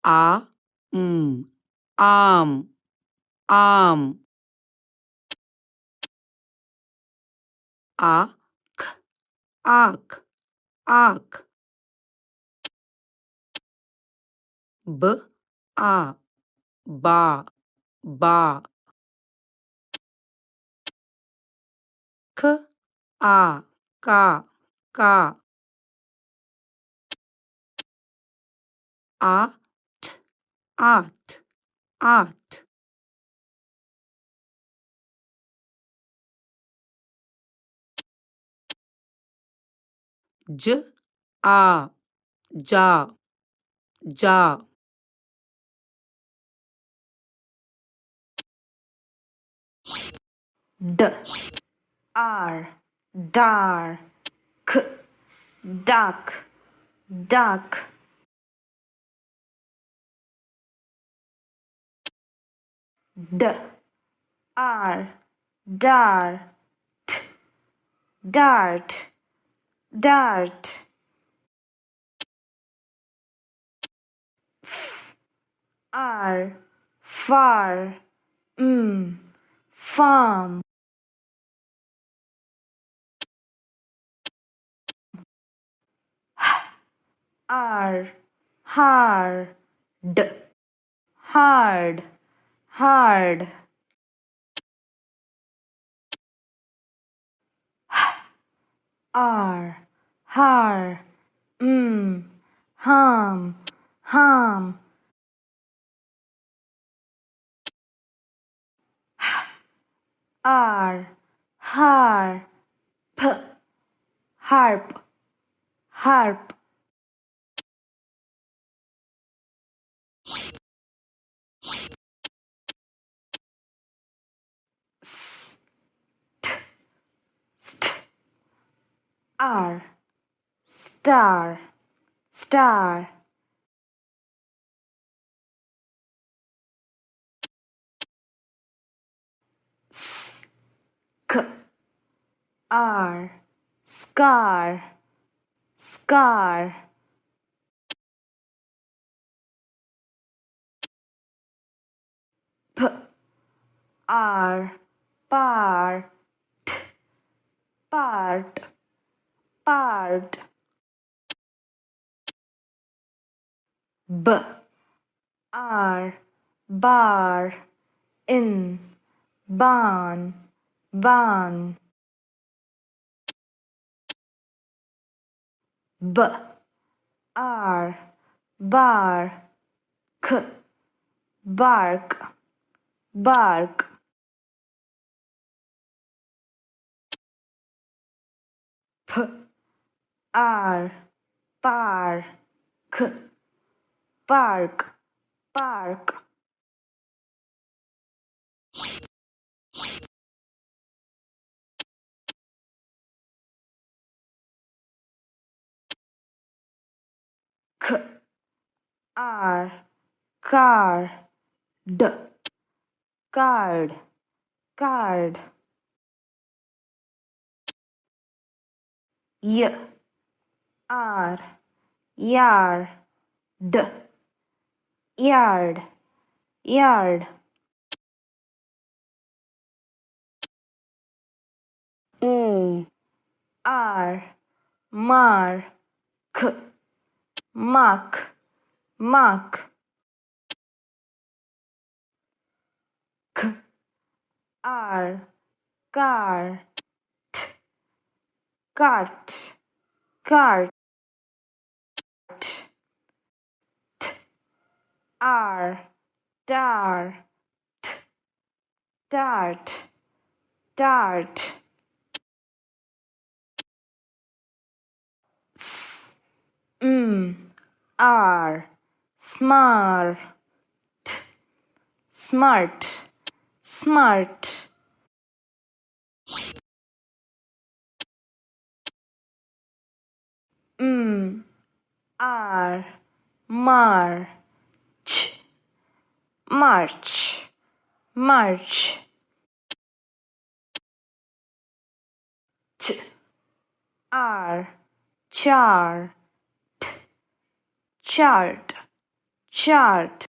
A, arm, arm. Ark, ark, ark. B, a, ba, ba. K, a, ka, ka. A, t, at, at. J, a, ja, ja. D, r, dar. K, duck, duck. D, r, dar. T, dart, dart. R, far, farm. R, hard, hard, hard. R, har, harm, harm. R, har, p, harp, harp. S, st, R, star, star. S, k, r, scar, scar. P, r, part, part, part. B, r, bar, in, barn, barn. B, r, bar, k, bark, bark. P, r, par, k, park, park. K, r, car, d, card, card. Y, r, yard, d, yard, yard. R, mar, k, mark, mark. K, r, car, t, cart, cart. T, r, tar, t, tart, tart. S, r, smart, smart, smart. R, mar, ch, march, march. Ch, r, char, t, chart, chart